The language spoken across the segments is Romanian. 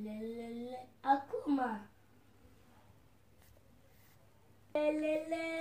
Lelele. Acum. Lelele.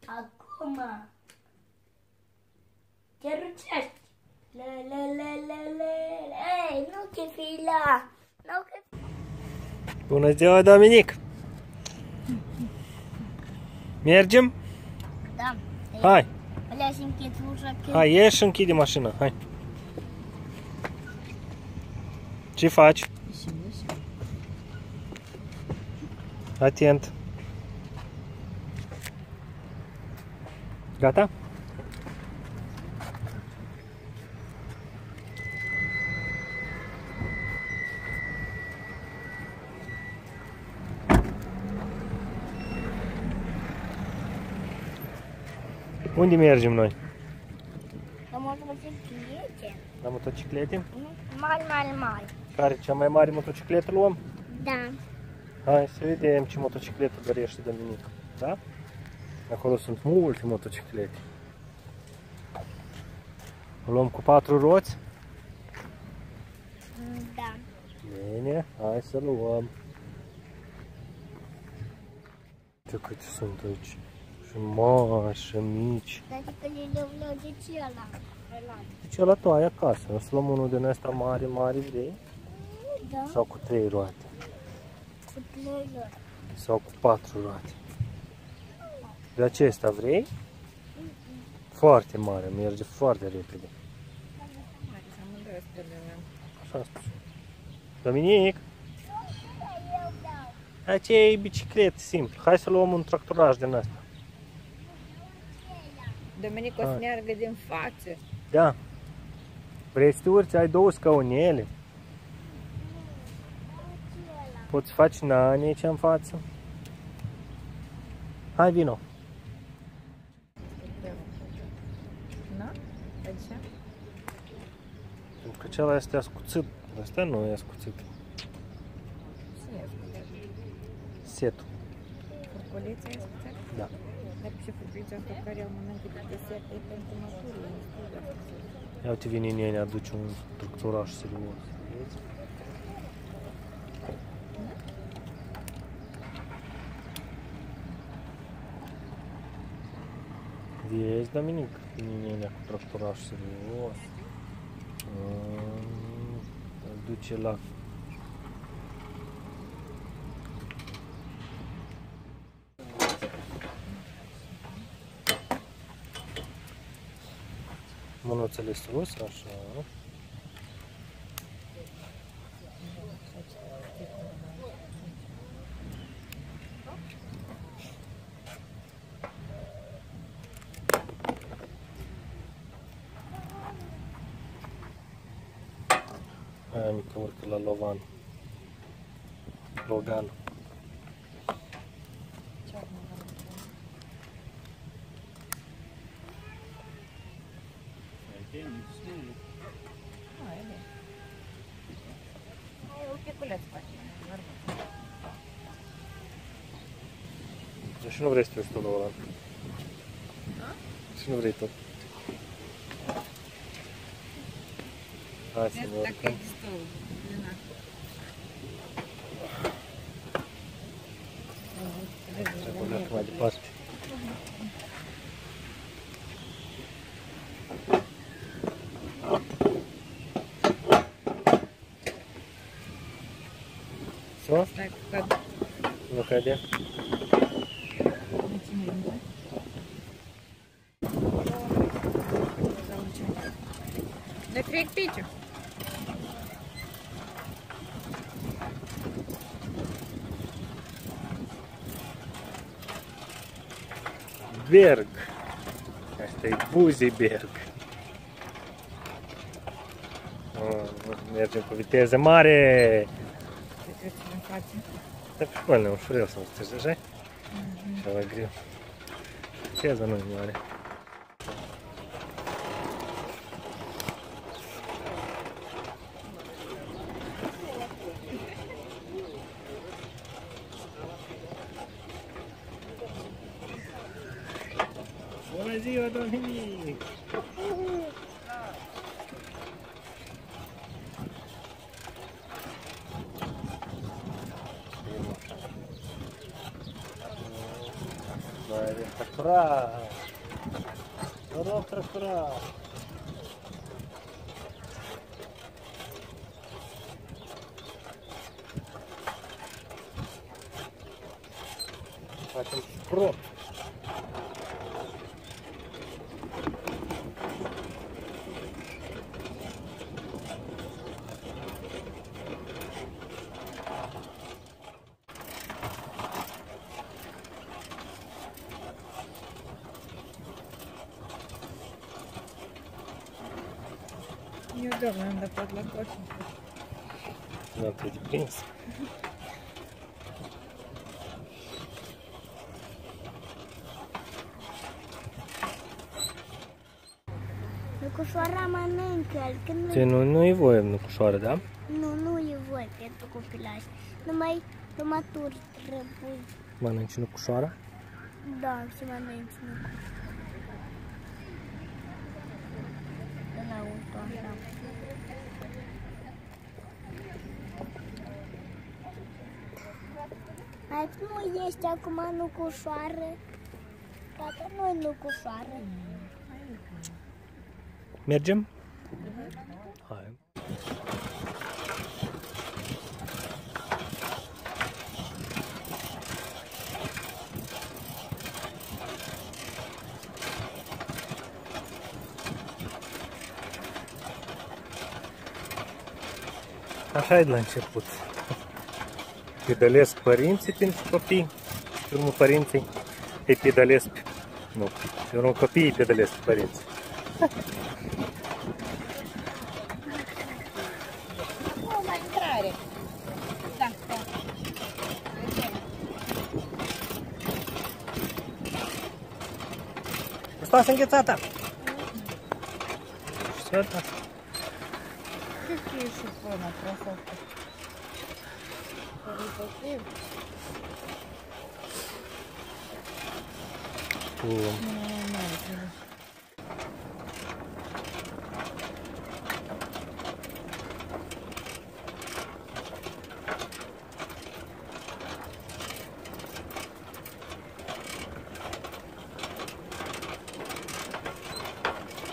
Acum. Te rucești. Lelele. Ei, nu te fila. Nu te... Bună ziua, Dominic! Mergem? Da. Hai! Alea și închid ușa. Hai, ieși și închide mașina, hai! Ce faci? Atent! Gata? Unde mergem noi? La motociclete. La motociclete? Mari. Care cea mai mare motocicletă luăm? Da. Hai să vedem ce motocicletă dorește Dominic. Da? Acolo sunt multe motociclete. O luăm cu 4 roți? Da. Bine, hai să luăm. Uite câte sunt aici. Și mari, și mici. Dar că le luăm de ce ăla? Deci ăla tu ai acasă. O să luăm unul din ăsta mare, vrei? Da. Sau cu 3 roate? Cu 3 roate. Sau cu 4 roate? De acesta vrei? Foarte mare, merge foarte repede. Așa am spus. Dominic? Aici e bicicletă simplu. Hai să luăm un tractoraj din asta. Dominic o să meargă din față. Da. Vrei să te urci? Ai 2 scaunele. Poți face nani aici în față. Hai, vino. Nu? De ce? Pentru că acela este ascuțit. Asta nu e ascuțit. Ce e ascuțit? Setul. Furculița e ascuțit? Da. Dar și furculița asta care au mănâncă de desert e pentru natură. Ia uite, vine nene, aduce un tractoraș serios. Vezi? Vezi, Dominic? Vine nene cu tractoraș serios. Îl duce la... Mânuțele sus, așa. Aia mică urcă la Logan. Un piculeț face. Și nu vrei să te uiți tot la ăla. Și nu vrei tot. Hai să ne urcăm. Trebuie merg mai departe. Все? Nu cade? Da trec piciu. Berg. Asta e Buziberg. Mergem cu viteză mare. Treceți în față. Dar прикольно, ușurel să te știi, așa? Și ala greu. Viteza nu e mare. Bună ziua, Dominic! Trăcura! Vă rog, trăcura! Facem pro! Неудобно, надо подлокотники. Надо быть прins. Nucușoara mănâncă el când Ce nu e voie în cușoară, da? nu e voie pentru copilași. Numai tu trebuie. Mănânci în cușoară? Da, și mănânci nucușoara. Înăuntru, așa. Hai, nu ești acum nucușoară. Tata, nu-i nucușoară. Mergem? Hai. Așa e de la început. Pedalesc părinții pentru copii, pe urmă părinții îi pedalesc, nu, pe urmă copiii îi pedalesc părinții. La intrare. Da, da. Asta se înghețată! Сюда. Какие шифоны, красотки. Такие.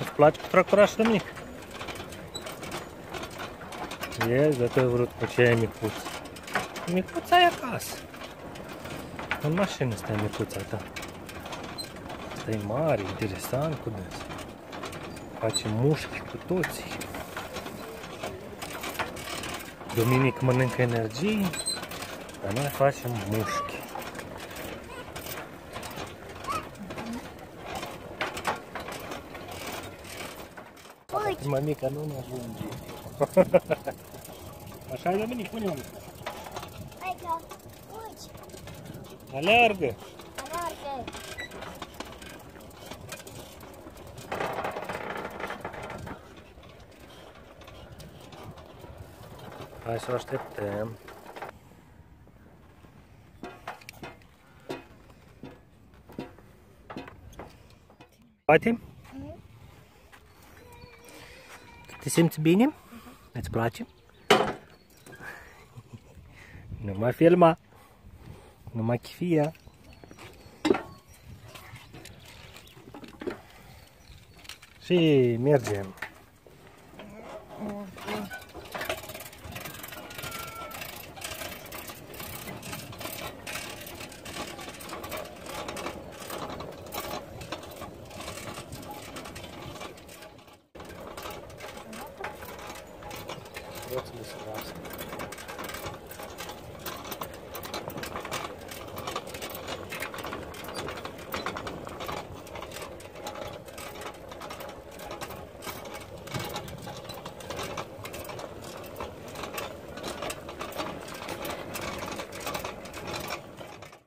Îți place cu tractoraș, Dominic? Vezi, de-a vrut cu ce e micuț. Micuța e acasă. În mașină stă micuța ta. Asta e mare, interesant cu dâns. Face mușchi cu toții. Dominic mănâncă energie, dar noi facem mușchi. Mămica nu ne ajunge. Așa e, Dominic, pune-o. Hai că, uite, Aleargă! alargă. Hai să o așteptăm. Poate? Te simți bine? Îți place? Nu mai filma. Nu mai chifia. Și mergem. Roțile se lasă.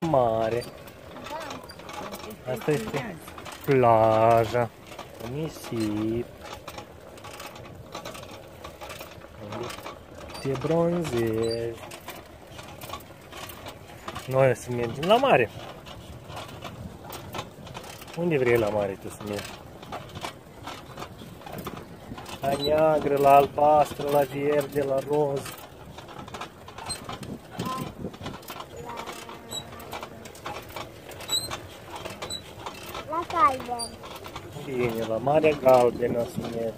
Mare. Asta este plaja. Nisip. Te bronzezi. Noi o să mergem la mare. Unde vrei la mare tu să mergi? La neagră, la albastră, la verde, la roz. galben. Bine, la Marea Galbenă o să mergem.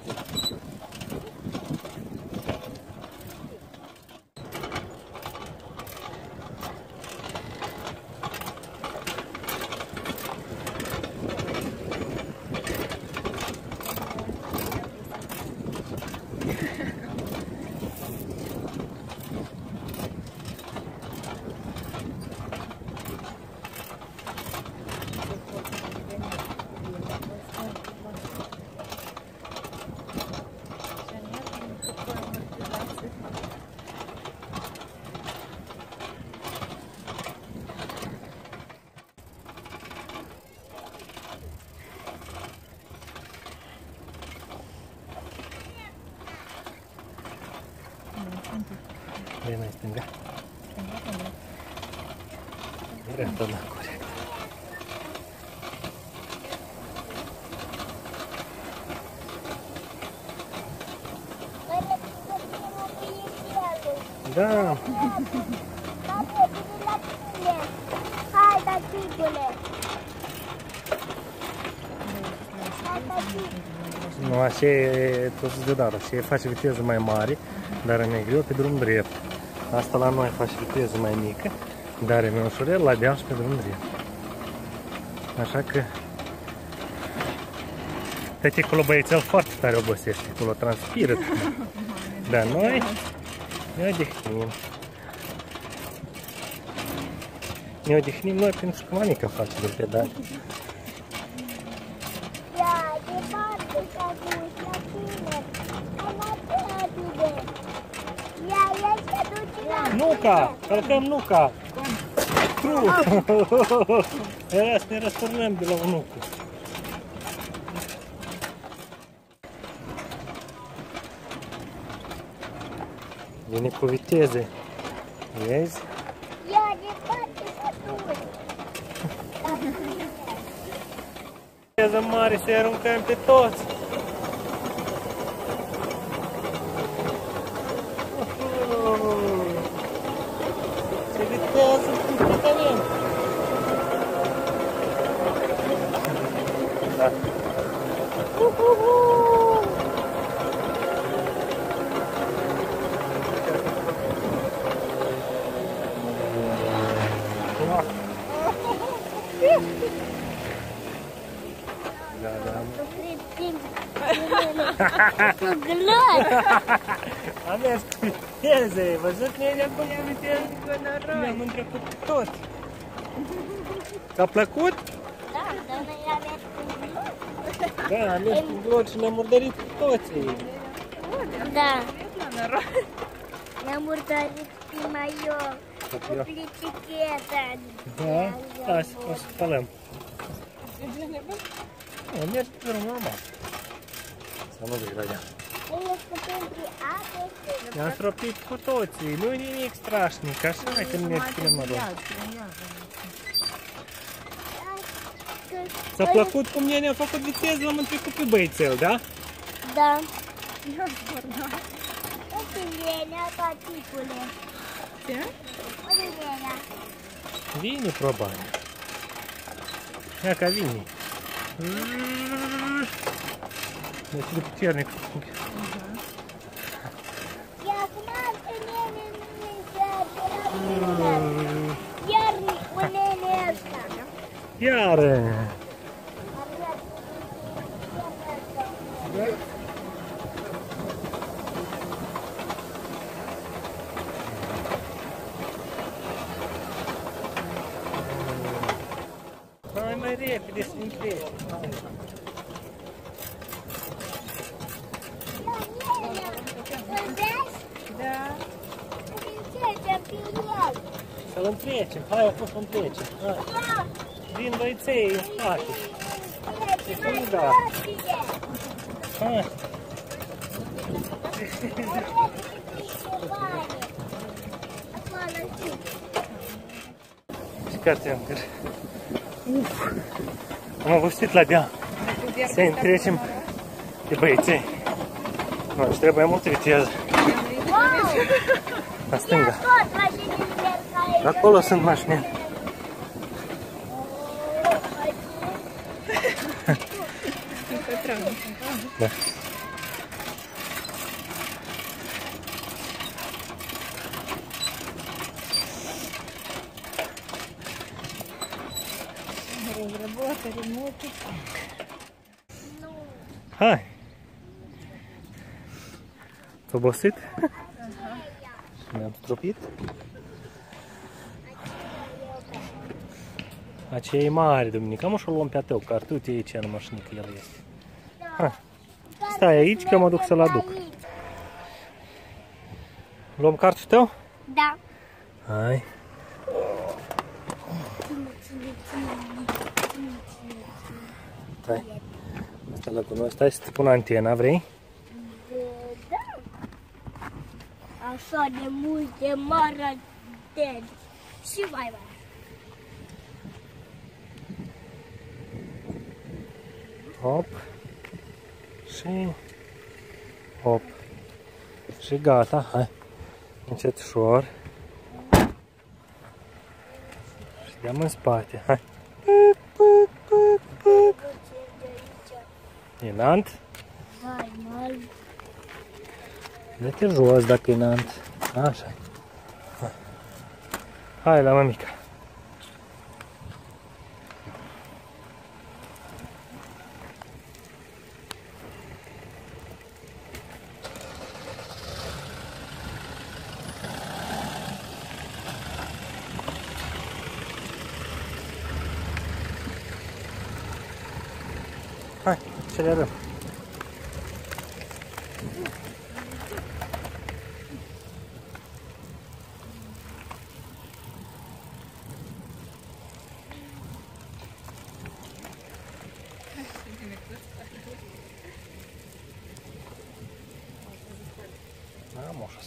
Vrei mai stânga? Dreapta, da, corect. Da. Hai, tăticule! Nu, așa e totuși deodată, așa e face viteză mai mare, dar e mai greu pe drum drept. Asta la noi face viteză mai mică, dar e mai ușurel la deal și pe drum drept. Așa că tăticul băiețel foarte tare obosește, acolo transpiră. Dar noi ne odihnim. Ne odihnim noi pentru că manica face din pedal. Ia, departe s-a dus la tine. Hai la repede. Ia, se duce la Nuca! Călcăm Nuca! Era să ne răsturnăm de la un nucu. Vine cu viteze. Vezi? Ia, departe s-a dus. Viteză mare să-i aruncăm pe toți. Ce viteză cu talent. Da. Cu glori! Am mers cu viteze, ai văzut mine acum e viteză? Ne-am întrecut tot. Ți-a plăcut? Da, dar noi am mers cu glori. Da, am mers cu glori și ne-am murdărit cu toții. Da. Ne-am murdărit pe maior, cu plicicheta. Da, lasă, o să spălăm. Nu, merg pe drum normal. Să nu vei vedea. Ne-am stropit cu toții, nu-i nimic strașnic, așa când mergi pe mărunt. Ți-a plăcut cum ne-a făcut viteză, l-am întrecut pe băiețel, da? Da. Uite Lena, taticule. Ce? Uite Lena. Vine, probabil. Ia ca vine. Deci de puternic. Ia acum altă nene nu se iar cu nene ăsta. Iară! Mai repede să intrezi. Da. Să-l întrecem, hai acum să întrecem. Vin băieței în spate. Da. Hai. Știți-am că am obostit la deal. Să întrecem pe băieței. Nu, și trebuie multă viteză. La stânga. Acolo sunt mașini. Ecranul. Da. Разработка, ремонт. Hai! Ți-a obosit? Și ne-am stropit? Aceea e mare, Duminica. Mă și-o luăm pe-a tău, că tu te aici în mașinică el este. Hai. Stai aici că mă duc să-l aduc. Luăm cartul tău? Da. Hai. Stai. Asta la cu noi. Stai să-ți pun antena, vrei? Da. Așa de multe mari antene. Și mai mare. Hop. Și hop. Și gata. Hai. Încet ușor. Și dăm în spate. Hai. E înalt? Da, mare. Dă-te jos dacă e înalt. Așa. Hai la mămica. Hai, accelerăm. Da, może.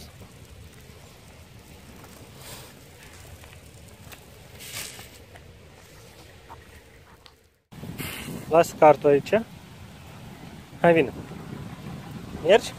Lasă cartul aici. Hai, vine. Mergi?